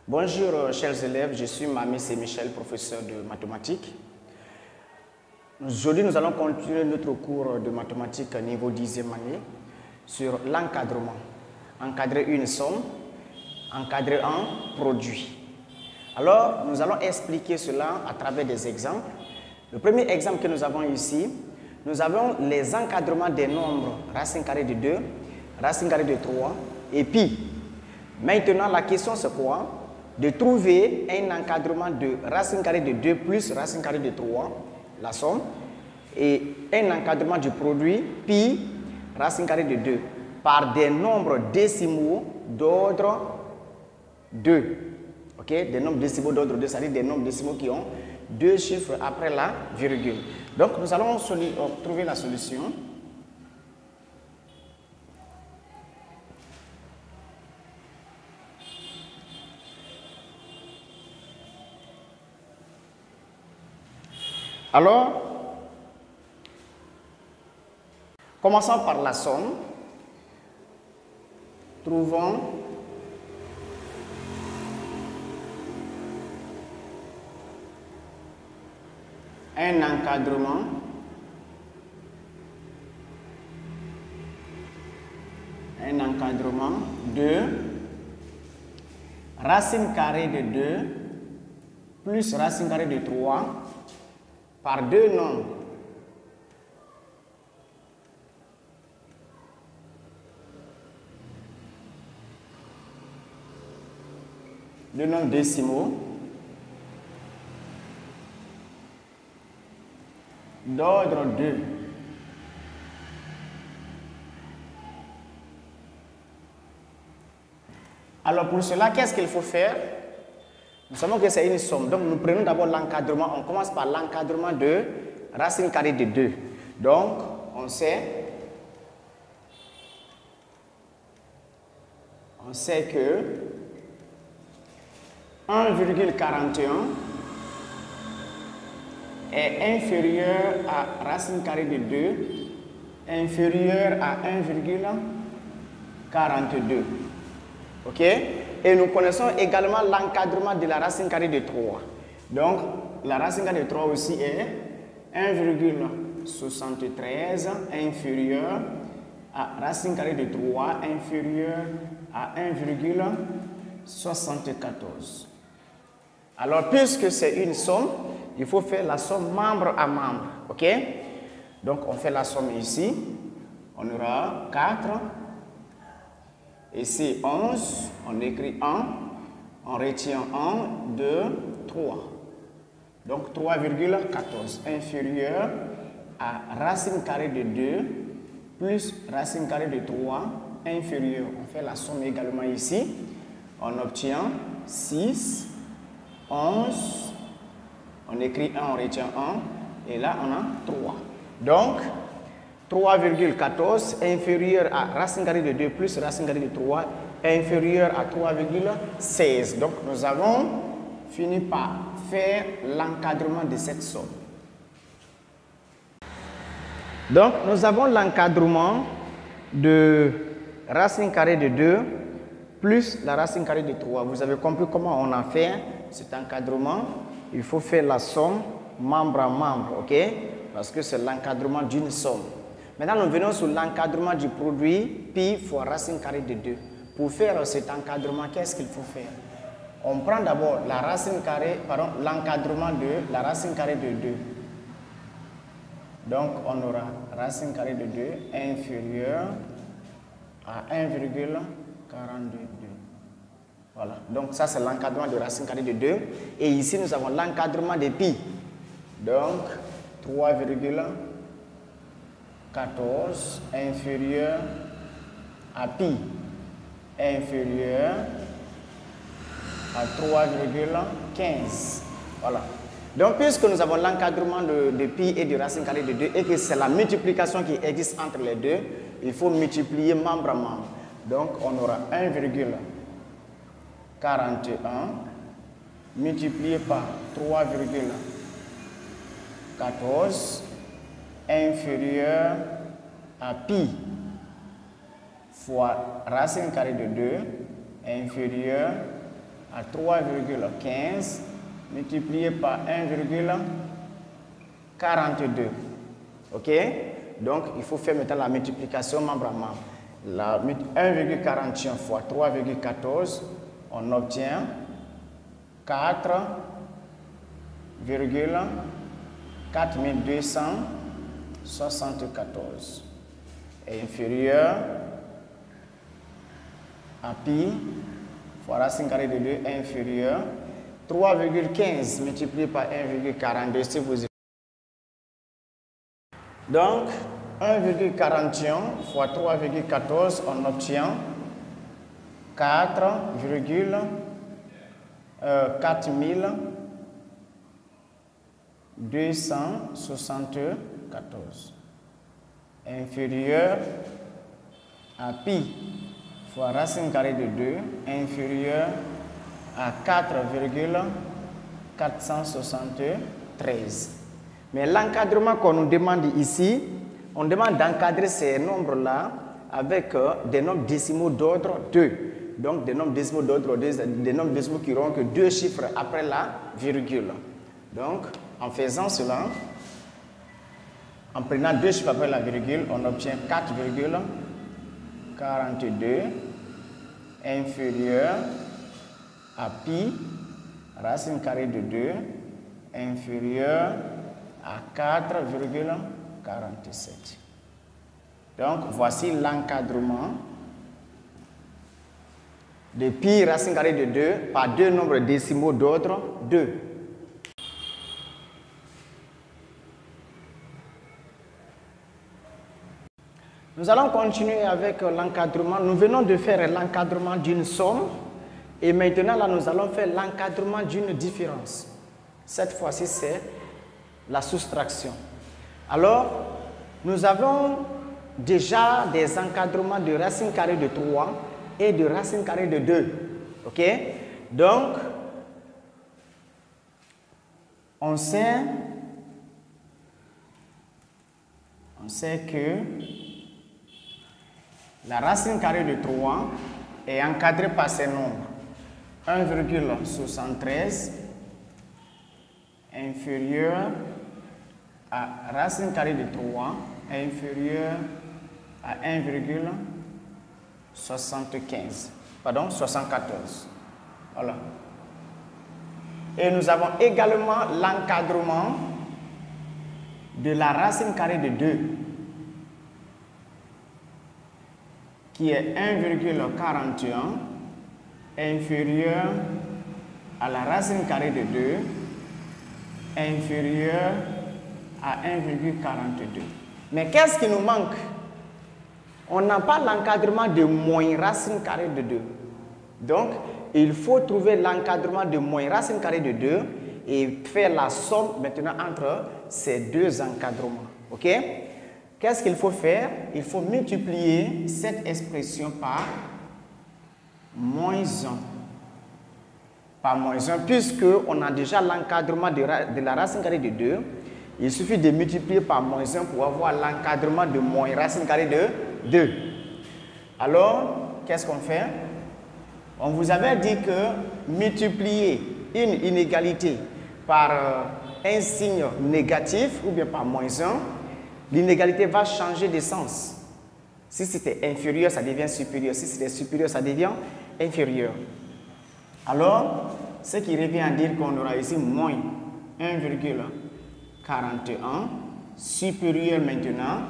Bonjour chers élèves, je suis Mamis et Michel, professeur de mathématiques. Aujourd'hui, nous allons continuer notre cours de mathématiques niveau 10e année sur l'encadrement. Encadrer une somme, encadrer un produit. Alors, nous allons expliquer cela à travers des exemples. Le premier exemple que nous avons ici, nous avons les encadrements des nombres racine carrée de 2, racine carrée de 3 et pi. Maintenant, la question c'est quoi? De trouver un encadrement de racine carrée de 2 plus racine carrée de 3, la somme, et un encadrement du produit pi racine carrée de 2 par des nombres décimaux d'ordre 2. Ok? Des nombres décimaux d'ordre 2, c'est-à-dire des nombres décimaux qui ont deux chiffres après la virgule. Donc, nous allons trouver la solution. Alors, commençons par la somme. Trouvons un encadrement de racine carrée de 2 plus racine carrée de 3 par deux nombres. Deux nombres décimaux d'ordre 2. Alors pour cela, qu'est-ce qu'il faut faire? Nous savons que c'est une somme. Donc nous prenons d'abord l'encadrement. On commence par l'encadrement de racine carrée de 2. Donc on sait que 1,41 est inférieur à racine carrée de 2, inférieur à 1,42. Ok? Et nous connaissons également l'encadrement de la racine carrée de 3. Donc, la racine carrée de 3 aussi est 1,73 inférieur à racine carrée de 3 inférieur à 1,74. Alors, puisque c'est une somme, il faut faire la somme membre à membre. Ok? Donc, on fait la somme ici. On aura 4. Ici, 11. On écrit 1. On retient 1, 2, 3. Donc, 3,14 inférieur à racine carrée de 2 plus racine carrée de 3 inférieur. On fait la somme également ici. On obtient 6, 11. On écrit 1, on retient 1. Et là, on a 3. Donc, 3,14 inférieur à racine carrée de 2 plus racine carrée de 3 inférieur à 3,16. Donc, nous avons fini par faire l'encadrement de cette somme. Donc, nous avons l'encadrement de racine carrée de 2 plus la racine carrée de 3. Vous avez compris comment on a fait cet encadrement. Il faut faire la somme membre à membre, ok? Parce que c'est l'encadrement d'une somme. Maintenant, nous venons sur l'encadrement du produit pi fois racine carrée de 2. Pour faire cet encadrement, qu'est-ce qu'il faut faire? On prend d'abord la racine carrée, pardon, l'encadrement de la racine carrée de 2. Donc, on aura racine carrée de 2 inférieure à 1,42. Voilà. Donc, ça, c'est l'encadrement de racine carrée de 2. Et ici, nous avons l'encadrement de pi. Donc, 3,14 inférieur à pi inférieur à 3,15. Voilà. Donc, puisque nous avons l'encadrement de pi et de racine carrée de 2 et que c'est la multiplication qui existe entre les deux, il faut multiplier membre à membre. Donc, on aura 1,41 multiplié par 3,14 inférieur à pi fois racine carrée de 2 inférieur à 3,15 multiplié par 1,42. OK? Donc, il faut faire maintenant la multiplication membre à membre. 1,41 fois 3,14, on obtient 4,4274 est inférieur à pi fois racine carrée de 2 est inférieur 3,15 multiplié par 1,42 si vous. Donc 1,41 fois 3,14 on obtient 4,4274 inférieur à pi fois racine carrée de 2 inférieur à 4,473. Mais l'encadrement qu'on nous demande ici, on demande d'encadrer ces nombres-là avec des nombres décimaux d'ordre 2. Donc des nombres décimaux d'ordre 2, des nombres décimaux qui n'auront que 2 chiffres après la virgule. Donc en faisant cela, en prenant 2 chiffres après la virgule, on obtient 4,42 inférieur à pi racine carrée de 2 inférieur à 4,47. Donc voici l'encadrement de pi racine carrée de 2 par deux nombres décimaux d'ordre 2. Nous allons continuer avec l'encadrement. Nous venons de faire l'encadrement d'une somme et maintenant là nous allons faire l'encadrement d'une différence. Cette fois-ci c'est la soustraction. Alors nous avons déjà des encadrements de racine carrée de 3 et de racine carrée de 2. OK? Donc on sait que la racine carrée de 3 est encadrée par ces nombres. 1,73 inférieur à racine carrée de 3 inférieur à 1,75. Pardon, 74. Voilà. Et nous avons également l'encadrement de la racine carrée de 2 qui est 1,41 inférieur à la racine carrée de 2 inférieur à 1,42. Mais qu'est-ce qui nous manque? On n'a pas l'encadrement de moins racine carrée de 2. Donc, il faut trouver l'encadrement de moins racine carrée de 2 et faire la somme maintenant entre ces deux encadrements. OK? Qu'est-ce qu'il faut faire? Il faut multiplier cette expression par moins 1. Par moins 1, puisqu'on a déjà l'encadrement de la racine carrée de 2, il suffit de multiplier par moins 1 pour avoir l'encadrement de moins racine carrée de 2. Alors, qu'est-ce qu'on fait? On vous avait dit que multiplier une inégalité par un signe négatif ou bien par moins 1, l'inégalité va changer de sens. Si c'était inférieur, ça devient supérieur. Si c'était supérieur, ça devient inférieur. Alors, ce qui revient à dire qu'on aura ici moins 1,41 supérieur maintenant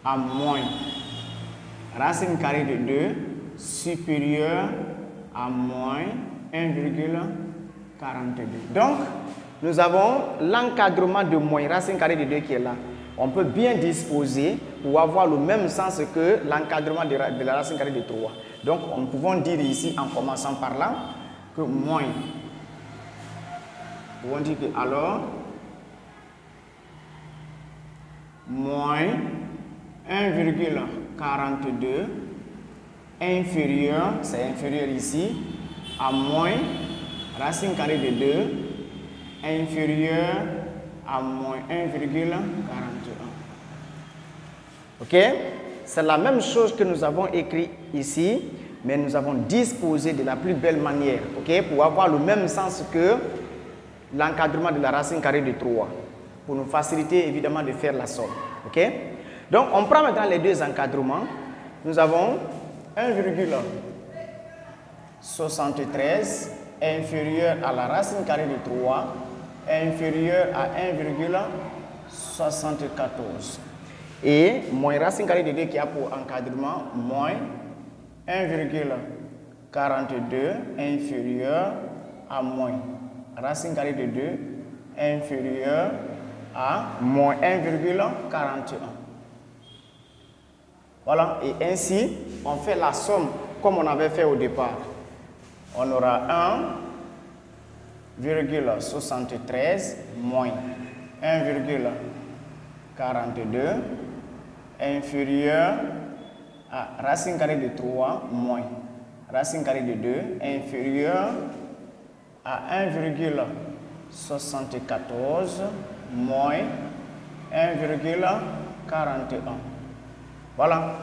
à moins racine carrée de 2 supérieur à moins 1,42. Donc, nous avons l'encadrement de moins racine carrée de 2 qui est là. On peut bien disposer pour avoir le même sens que l'encadrement de la racine carrée de 3. Donc, nous pouvons dire ici, en commençant par là, que moins. Nous pouvons dire que alors, moins 1,42 inférieur, c'est inférieur ici, à moins racine carrée de 2 inférieur à moins 1,41. OK? C'est la même chose que nous avons écrit ici. mais nous avons disposé de la plus belle manière, ok, pour avoir le même sens que l'encadrement de la racine carrée de 3, pour nous faciliter évidemment de faire la somme. Ok? Donc on prend maintenant les deux encadrements. Nous avons 1,73 inférieur à la racine carrée de 3 inférieur à 1,74. Et moins racine carrée de 2 qui a pour encadrement moins 1,42 inférieur à moins racine carrée de 2 inférieur à moins 1,41. Voilà, et ainsi, on fait la somme comme on avait fait au départ. On aura 1,73 moins 1,42 inférieur à racine carrée de 3 moins racine carrée de 2 inférieur à 1,74 moins 1,41. Voilà.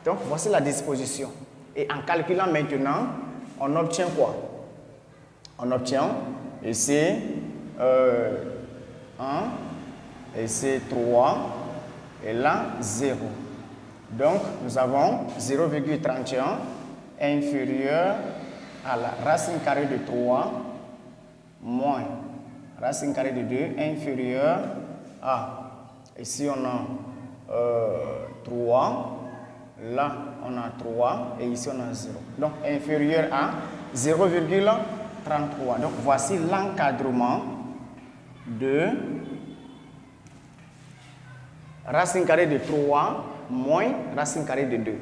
Donc, voici la disposition. Et en calculant maintenant, on obtient quoi? On obtient ici 1, ici 3, et là 0. Donc, nous avons 0,31 inférieur à la racine carrée de 3 moins racine carrée de 2 inférieur à, ici on a 3, là on a 3 et ici on a 0. Donc inférieur à 0,33. Donc voici l'encadrement de racine carrée de 3 moins racine carrée de 2.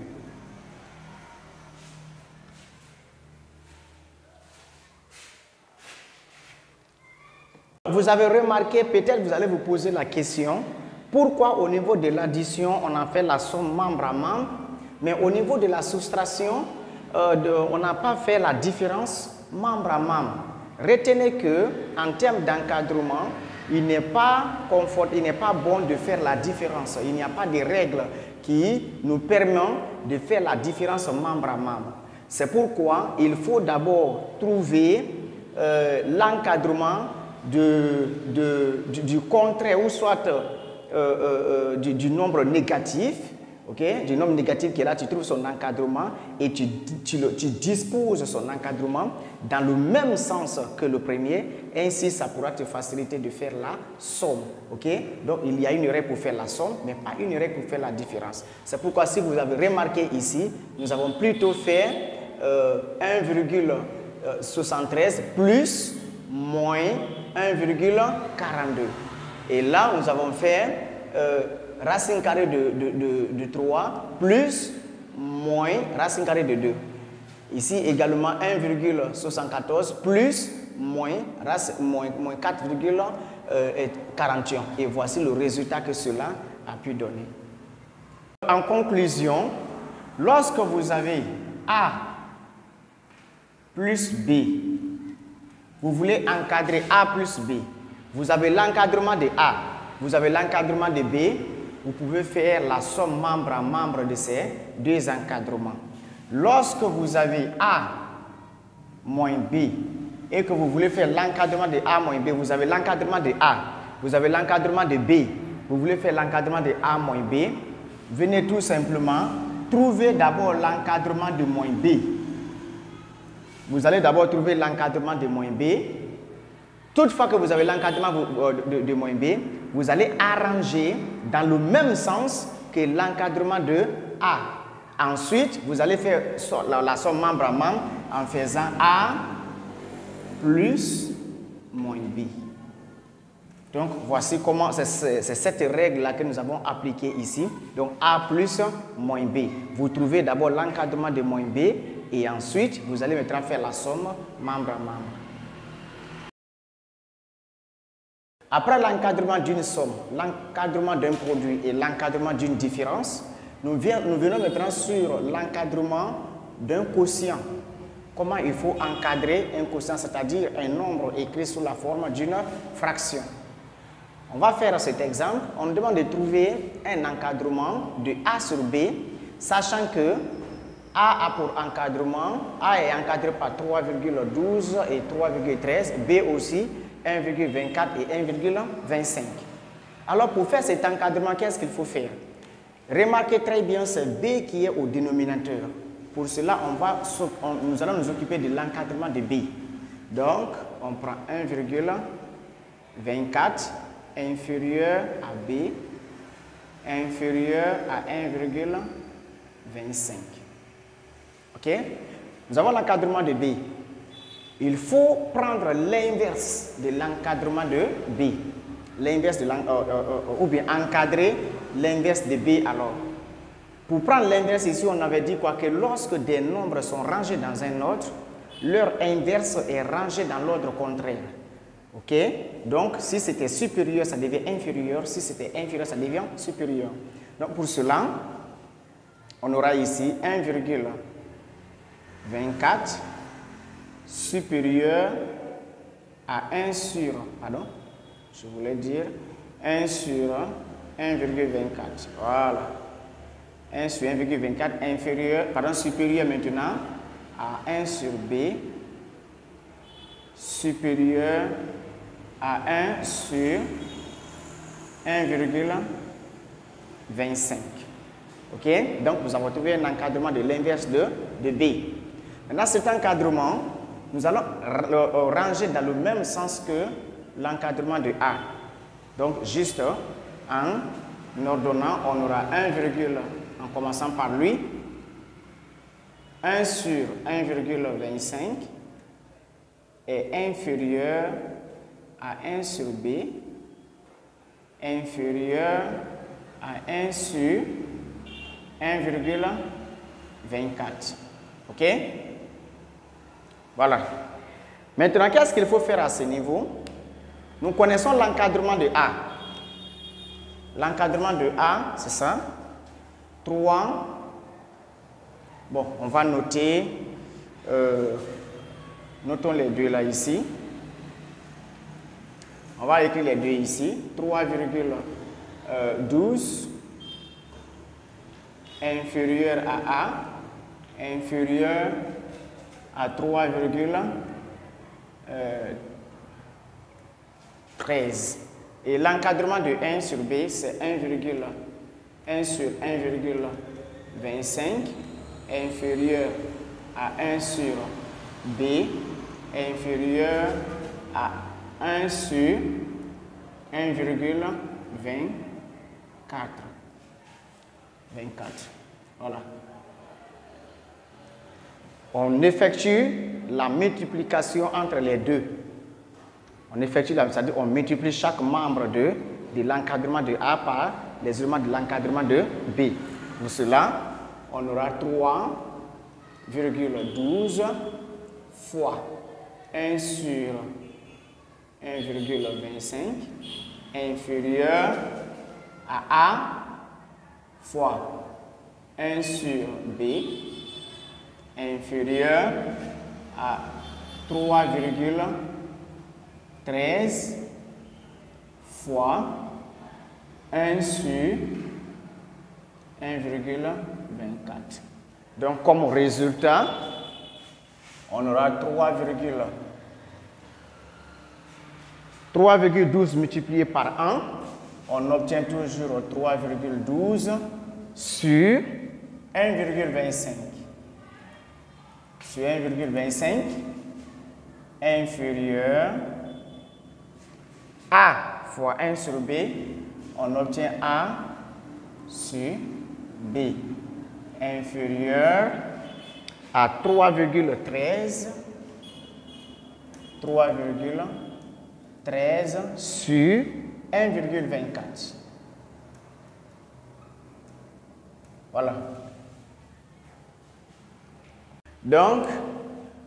Vous avez remarqué, peut-être vous allez vous poser la question, pourquoi au niveau de l'addition, on a fait la somme membre à membre, mais au niveau de la soustraction, on n'a pas fait la différence membre à membre. Retenez que en termes d'encadrement, il n'est pas bon de faire la différence. Il n'y a pas de règles qui nous permettent de faire la différence membre à membre. C'est pourquoi il faut d'abord trouver l'encadrement du contraire ou soit du nombre négatif, okay? Du nombre négatif qui est là, tu trouves son encadrement et tu disposes son encadrement dans le même sens que le premier, ainsi ça pourra te faciliter de faire la somme. Okay? Donc il y a une règle pour faire la somme, mais pas une règle pour faire la différence. C'est pourquoi si vous avez remarqué ici, nous avons plutôt fait 1,73 plus moins 1,42. Et là, nous avons fait racine carrée de 3 plus moins racine carrée de 2. Ici également 1,74 plus moins 4,41. Et voici le résultat que cela a pu donner. En conclusion, lorsque vous avez A plus B, vous voulez encadrer A plus B. Vous avez l'encadrement de A, vous avez l'encadrement de B. Vous pouvez faire la somme membre à membre de ces deux encadrements. Lorsque vous avez A moins B et que vous voulez faire l'encadrement de A moins B, vous avez l'encadrement de A, vous avez l'encadrement de B, vous voulez faire l'encadrement de A moins B, venez tout simplement trouver d'abord l'encadrement de moins B. Vous allez d'abord trouver l'encadrement de moins B. Toutefois que vous avez l'encadrement de moins B, vous allez arranger dans le même sens que l'encadrement de A. Ensuite, vous allez faire la somme membre à membre en faisant A plus moins B. Donc, voici comment, c'est cette règle-là que nous avons appliquée ici. Donc, A plus moins B. Vous trouvez d'abord l'encadrement de moins B et ensuite, vous allez maintenant faire la somme membre à membre. Après l'encadrement d'une somme, l'encadrement d'un produit et l'encadrement d'une différence, nous venons maintenant sur l'encadrement d'un quotient. Comment il faut encadrer un quotient, c'est-à-dire un nombre écrit sous la forme d'une fraction. On va faire cet exemple. On nous demande de trouver un encadrement de A sur B, sachant que A a pour encadrement, A est encadré par 3,12 et 3,13, B aussi 1,24 et 1,25. Alors pour faire cet encadrement, qu'est-ce qu'il faut faire? Remarquez très bien, c'est B qui est au dénominateur. Pour cela, nous allons nous occuper de l'encadrement de B. Donc, on prend 1,24 inférieur à B, inférieur à 1,25. OK? Nous avons l'encadrement de B. Il faut prendre l'inverse de l'encadrement de B. L'inverse de ou bien encadrer l'inverse de B alors. Pour prendre l'inverse ici, on avait dit quoi? Que lorsque des nombres sont rangés dans un ordre, leur inverse est rangé dans l'ordre contraire. OK? Donc, si c'était supérieur, ça devient inférieur. Si c'était inférieur, ça devient supérieur. Donc, pour cela, on aura ici 1,24 supérieur à 1 sur, pardon, je voulais dire 1 sur 1,24. Voilà. 1 sur 1,24 inférieur, pardon, supérieur maintenant à 1 sur B, supérieur à 1 sur 1,25. OK? Donc, nous avons trouvé un encadrement de l'inverse de B. Maintenant, cet encadrement, nous allons le ranger dans le même sens que l'encadrement de A. Donc, juste en ordonnant, on aura 1, en commençant par lui, 1 sur 1,25 est inférieur à 1 sur B, inférieur à 1 sur 1,24. OK? Voilà. Maintenant, qu'est-ce qu'il faut faire à ce niveau? Nous connaissons l'encadrement de A. L'encadrement de A, c'est ça. 3. Bon, on va noter, notons les deux là ici. On va écrire les deux ici. 3,12 inférieur à A, inférieur à 3,13. Et l'encadrement de 1 sur B, c'est 1 sur 1,25 inférieur à 1 sur B, inférieur à 1 sur 1,24. 24. Voilà. On effectue la multiplication entre les deux. On effectue, c'est-à-dire on multiplie chaque membre de l'encadrement de A par les éléments de l'encadrement de B. Pour cela, on aura 3,12 fois 1 sur 1,25 inférieur à A fois 1 sur B inférieur à 3,13 fois 1 sur 1,24. Donc, comme résultat, on aura 3,12 multiplié par 1. On obtient toujours 3,12 sur 1,25. Sur 1,25 inférieur A fois 1 sur B, on obtient A sur B inférieur à 3,13 sur 1,24. Voilà. Donc,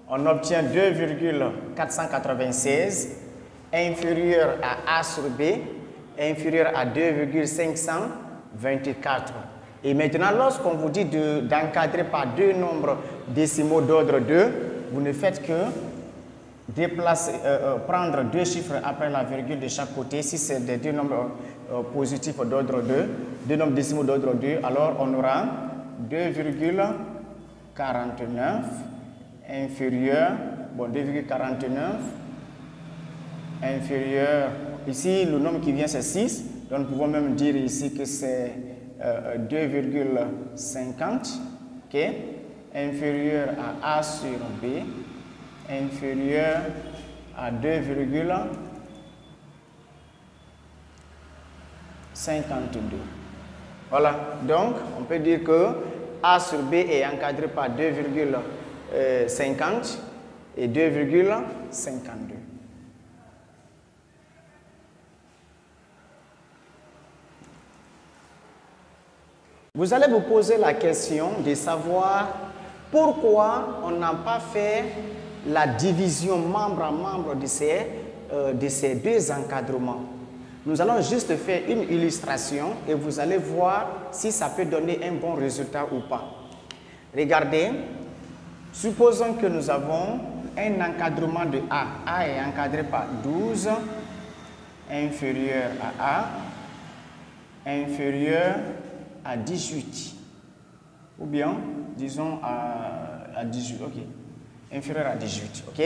on obtient 2,496 inférieur à A sur B, inférieur à 2,524. Et maintenant, lorsqu'on vous dit d'encadrer par deux nombres décimaux d'ordre 2, vous ne faites que prendre deux chiffres après la virgule de chaque côté. Si c'est des deux nombres positifs d'ordre 2, deux nombres décimaux d'ordre 2, alors on aura 2,496 2,49 inférieur, bon 2,49 inférieur, ici le nombre qui vient c'est 6, donc nous pouvons même dire ici que c'est 2,50, ok, inférieur à A sur B, inférieur à 2,52. Voilà, donc on peut dire que A sur B est encadré par 2,50 et 2,52. Vous allez vous poser la question de savoir pourquoi on n'a pas fait la division membre à membre de ces deux encadrements. Nous allons juste faire une illustration et vous allez voir si ça peut donner un bon résultat ou pas. Regardez, supposons que nous avons un encadrement de A. A est encadré par 12, inférieur à A, inférieur à 18, ou bien, disons à 18, ok, inférieur à 18, ok,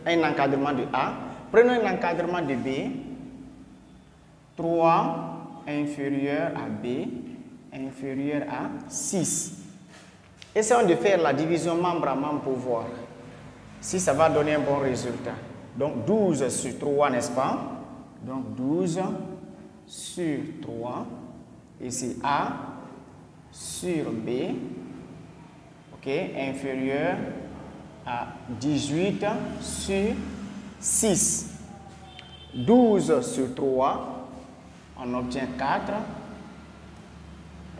un encadrement de A. Prenons un encadrement de B, 3 inférieur à B, inférieur à 6. Essayons de faire la division membre à membre pour voir si ça va donner un bon résultat. Donc 12 sur 3, n'est-ce pas? Donc 12 sur 3, ici A sur B, ok, inférieur à 18 sur 6. 12 sur 3, on obtient 4,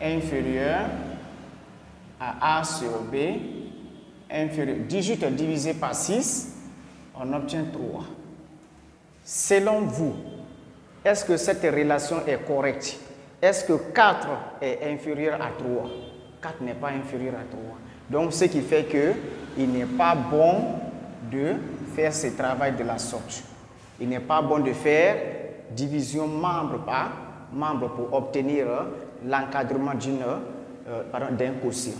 inférieur à A sur B, inférieur, 18 divisé par 6, on obtient 3. Selon vous, est-ce que cette relation est correcte? Est-ce que 4 est inférieur à 3? 4 n'est pas inférieur à 3. Donc, ce qui fait qu'il n'est pas bon de faire ce travail de la sorte. Il n'est pas bon de faire division membre par membre pour obtenir l'encadrement d'un quotient.